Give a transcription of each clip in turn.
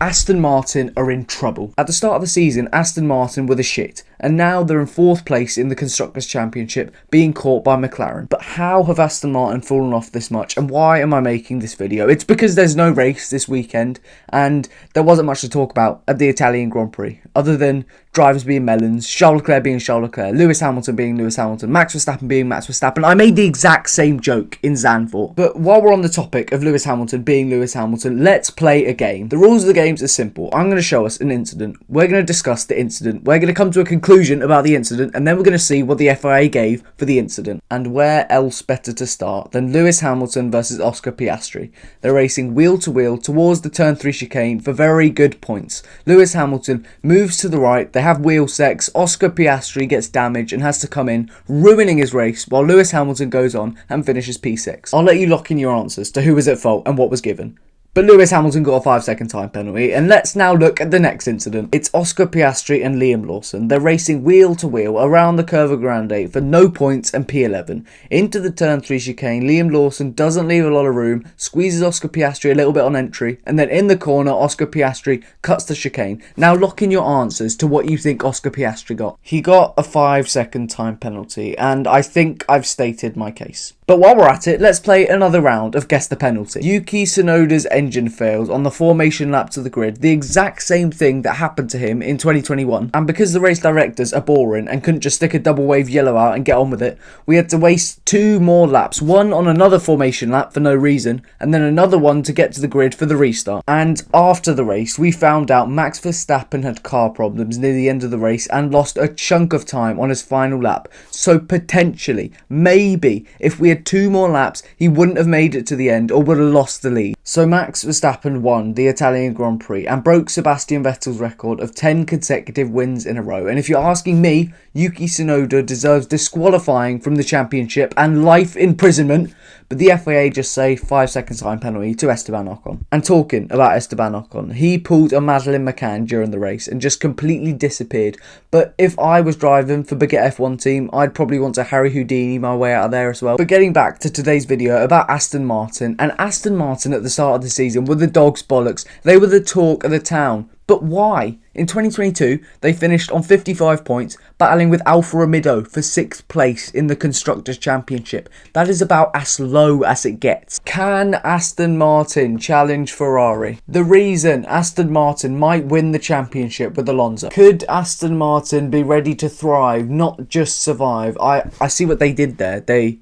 Aston Martin are in trouble. At the start of the season, Aston Martin were the shit, and now they're in 4th place in the Constructors' Championship, being caught by McLaren. But how have Aston Martin fallen off this much, and why am I making this video? It's because there's no race this weekend, and there wasn't much to talk about at the Italian Grand Prix, other than drivers being melons, Charles Leclerc being Charles Leclerc, Lewis Hamilton being Lewis Hamilton, Max Verstappen being Max Verstappen. I made the exact same joke in Zandvoort. But while we're on the topic of Lewis Hamilton being Lewis Hamilton, let's play a game. The rules of the game are simple. I'm going to show us an incident. We're going to discuss the incident. We're going to come to a conclusion about the incident, and then we're going to see what the FIA gave for the incident. And where else better to start than Lewis Hamilton versus Oscar Piastri? They're racing wheel to wheel towards the turn 3 chicane for very good points. Lewis Hamilton moves to the right. They have wheel sex. Oscar Piastri gets damaged and has to come in, ruining his race, while Lewis Hamilton goes on and finishes P6. I'll let you lock in your answers to who was at fault and what was given. But Lewis Hamilton got a 5-second time penalty, and let's now look at the next incident. It's Oscar Piastri and Liam Lawson. They're racing wheel to wheel around the Curva Grande for no points and P11. Into the turn 3 chicane, Liam Lawson doesn't leave a lot of room, squeezes Oscar Piastri a little bit on entry, and then in the corner, Oscar Piastri cuts the chicane. Now lock in your answers to what you think Oscar Piastri got. He got a 5-second time penalty, and I think I've stated my case. But while we're at it, let's play another round of Guess the Penalty. Yuki Tsunoda's engine fails on the formation lap to the grid, the exact same thing that happened to him in 2021. And because the race directors are boring and couldn't just stick a double wave yellow out and get on with it, we had to waste 2 more laps, one on another formation lap for no reason, and then another one to get to the grid for the restart. And after the race, we found out Max Verstappen had car problems near the end of the race and lost a chunk of time on his final lap. So potentially, maybe, if we had 2 more laps, he wouldn't have made it to the end or would have lost the lead. So Max Verstappen won the Italian Grand Prix and broke Sebastian Vettel's record of 10 consecutive wins in a row. And if you're asking me, Yuki Tsunoda deserves disqualifying from the championship and life imprisonment, but the FIA just say 5-second time penalty to Esteban Ocon. And talking about Esteban Ocon, he pulled a Madeleine McCann during the race and just completely disappeared. But if I was driving for Baguette F1 team, I'd probably want to Harry Houdini my way out of there as well. But getting back to today's video about Aston Martin, and Aston Martin at the start of the season were the dog's bollocks. They were the talk of the town. But why? In 2022, they finished on 55 points, battling with Alfa Romeo for 6th place in the Constructors' Championship. That is about as low as it gets. Can Aston Martin challenge Ferrari? The reason Aston Martin might win the championship with Alonso. Could Aston Martin be ready to thrive, not just survive? I see what they did there. They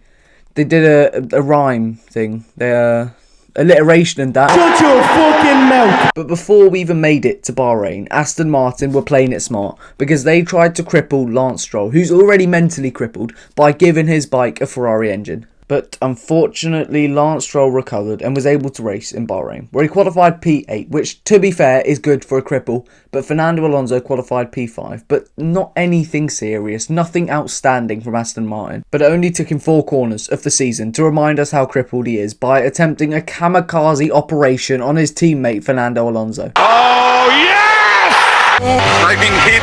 did a rhyme thing. Alliteration and that. Shut your fucking mouth! But before we even made it to Bahrain, Aston Martin were playing it smart because they tried to cripple Lance Stroll, who's already mentally crippled, by giving his bike a Ferrari engine. But unfortunately, Lance Stroll recovered and was able to race in Bahrain, where he qualified P8, which, to be fair, is good for a cripple. But Fernando Alonso qualified P5, but not anything serious, nothing outstanding from Aston Martin. But it only took him 4 corners of the season to remind us how crippled he is by attempting a kamikaze operation on his teammate Fernando Alonso. Oh, yes! I've been hit.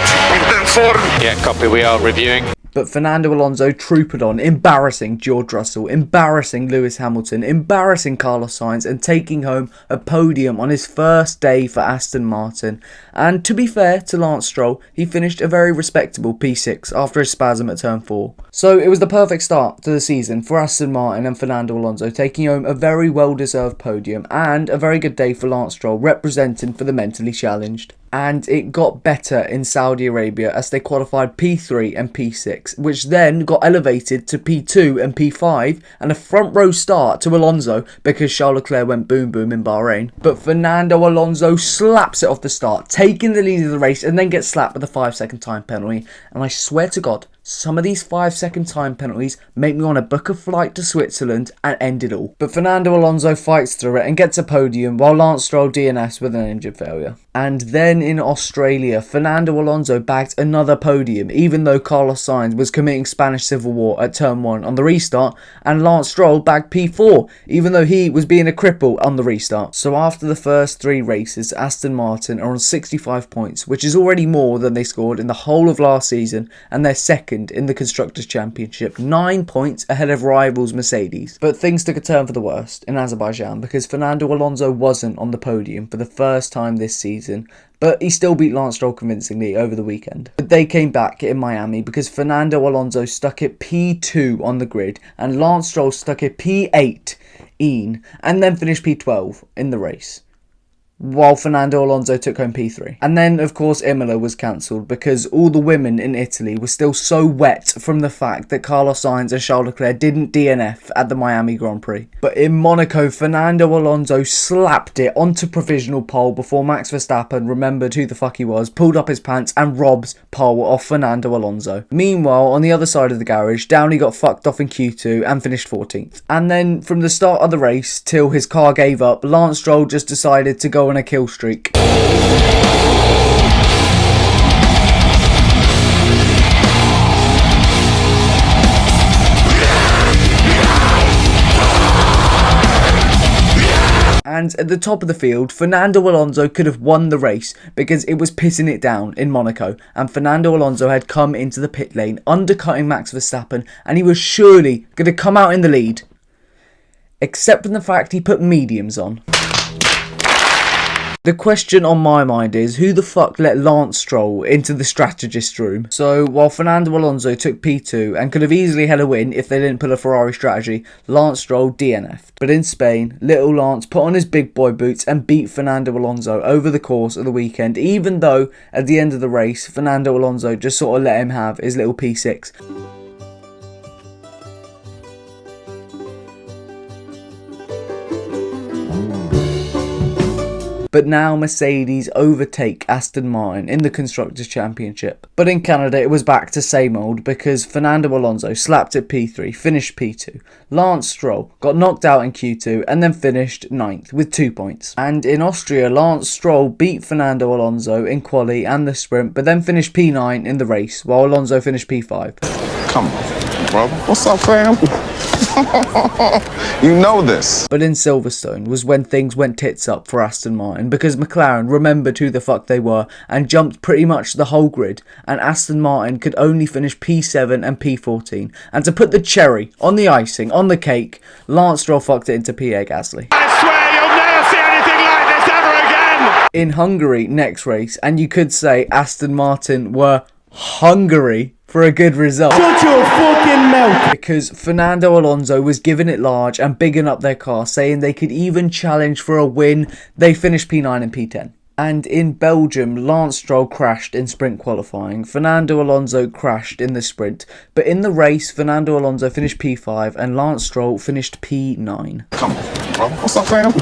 Yeah, copy, we are reviewing. But Fernando Alonso trooped on, embarrassing George Russell, embarrassing Lewis Hamilton, embarrassing Carlos Sainz, and taking home a podium on his first day for Aston Martin. And to be fair to Lance Stroll, he finished a very respectable P6 after a spasm at turn 4. So it was the perfect start to the season for Aston Martin and Fernando Alonso, taking home a very well-deserved podium and a very good day for Lance Stroll, representing for the mentally challenged. And it got better in Saudi Arabia as they qualified P3 and P6, which then got elevated to P2 and P5 and a front row start to Alonso because Charles Leclerc went boom boom in Bahrain. But Fernando Alonso slaps it off the start, taking the lead of the race, and then gets slapped with a 5-second time penalty. And I swear to God, some of these 5-second time penalties make me want to book a flight to Switzerland and end it all. But Fernando Alonso fights through it and gets a podium while Lance Stroll DNFs with an engine failure. And then in Australia, Fernando Alonso bagged another podium, even though Carlos Sainz was committing Spanish Civil War at turn 1 on the restart, and Lance Stroll bagged P4, even though he was being a cripple on the restart. So after the first 3 races, Aston Martin are on 65 points, which is already more than they scored in the whole of last season, and they're second second in the Constructors' Championship, 9 points ahead of rivals Mercedes. But things took a turn for the worst in Azerbaijan because Fernando Alonso wasn't on the podium for the first time this season, but he still beat Lance Stroll convincingly over the weekend. But they came back in Miami because Fernando Alonso stuck at P2 on the grid and Lance Stroll stuck at P8 and then finished P12 in the race, while Fernando Alonso took home P3. And then, of course, Imola was cancelled because all the women in Italy were still so wet from the fact that Carlos Sainz and Charles Leclerc didn't DNF at the Miami Grand Prix. But in Monaco, Fernando Alonso slapped it onto provisional pole before Max Verstappen remembered who the fuck he was, pulled up his pants and robbed pole off Fernando Alonso. Meanwhile, on the other side of the garage, Downey got fucked off in Q2 and finished 14th. And then from the start of the race till his car gave up, Lance Stroll just decided to go on a kill streak. And at the top of the field, Fernando Alonso could have won the race because it was pissing it down in Monaco, and Fernando Alonso had come into the pit lane undercutting Max Verstappen, and he was surely going to come out in the lead, except for the fact he put mediums on. The question on my mind is, who the fuck let Lance Stroll into the strategist room? So, while Fernando Alonso took P2 and could have easily had a win if they didn't pull a Ferrari strategy, Lance Stroll DNF'd. But in Spain, little Lance put on his big boy boots and beat Fernando Alonso over the course of the weekend, even though at the end of the race, Fernando Alonso just sort of let him have his little P6. But now Mercedes overtake Aston Martin in the Constructors' Championship. But in Canada it was back to same old because Fernando Alonso slapped at P3, finished P2. Lance Stroll got knocked out in Q2 and then finished 9th with 2 points. And in Austria, Lance Stroll beat Fernando Alonso in quali and the sprint, but then finished P9 in the race, while Alonso finished P5. Come on, brother. What's up, fam? You know this. But in Silverstone was when things went tits up for Aston Martin because McLaren remembered who the fuck they were and jumped pretty much the whole grid, and Aston Martin could only finish P7 and P14. And to put the cherry on the icing, on the cake, Lance Stroll fucked it into Pierre Gasly. I swear you'll never see anything like this ever again. In Hungary next race, and you could say Aston Martin were hungry for a good result. Shut your fucking mouth! Because Fernando Alonso was giving it large and bigging up their car, saying they could even challenge for a win. They finished P9 and P10. And in Belgium, Lance Stroll crashed in sprint qualifying. Fernando Alonso crashed in the sprint. But in the race, Fernando Alonso finished P5 and Lance Stroll finished P9. Come on, brother. What's up, fam?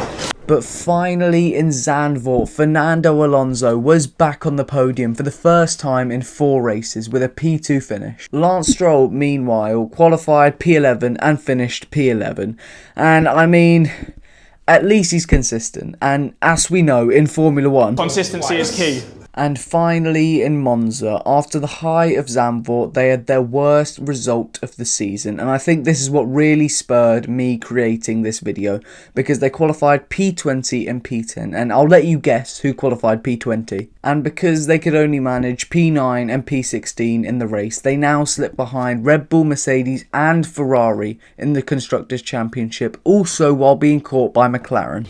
But finally in Zandvoort, Fernando Alonso was back on the podium for the first time in 4 races with a P2 finish. Lance Stroll, meanwhile, qualified P11 and finished P11. And I mean, at least he's consistent. And as we know in Formula 1, Consistency is key. And finally in Monza, after the high of Zandvoort, they had their worst result of the season. And I think this is what really spurred me creating this video, because they qualified P20 and P10. And I'll let you guess who qualified P20. And because they could only manage P9 and P16 in the race, they now slip behind Red Bull, Mercedes and Ferrari in the Constructors' Championship, also while being caught by McLaren.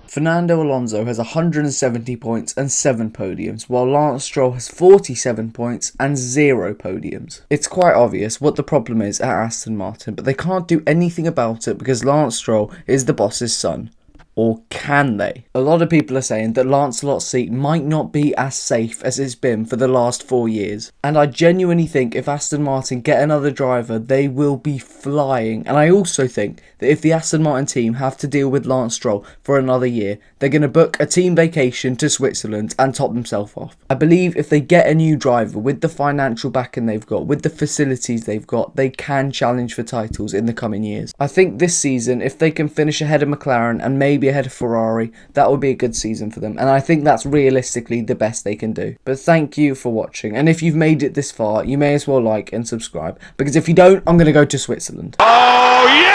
Fernando Alonso has 170 points and 7 podiums, while Lance Stroll has 47 points and 0 podiums. It's quite obvious what the problem is at Aston Martin, but they can't do anything about it because Lance Stroll is the boss's son. Or can they? A lot of people are saying that Lancelot's seat might not be as safe as it's been for the last 4 years. And I genuinely think if Aston Martin get another driver, they will be flying. And I also think that if the Aston Martin team have to deal with Lance Stroll for another year, they're going to book a team vacation to Switzerland and top themselves off. I believe if they get a new driver with the financial backing they've got, with the facilities they've got, they can challenge for titles in the coming years. I think this season, if they can finish ahead of McLaren and maybe ahead of Ferrari, that would be a good season for them, and I think that's realistically the best they can do. But thank you for watching, and if you've made it this far, you may as well like and subscribe, because if you don't, I'm going to go to Switzerland. Oh yeah!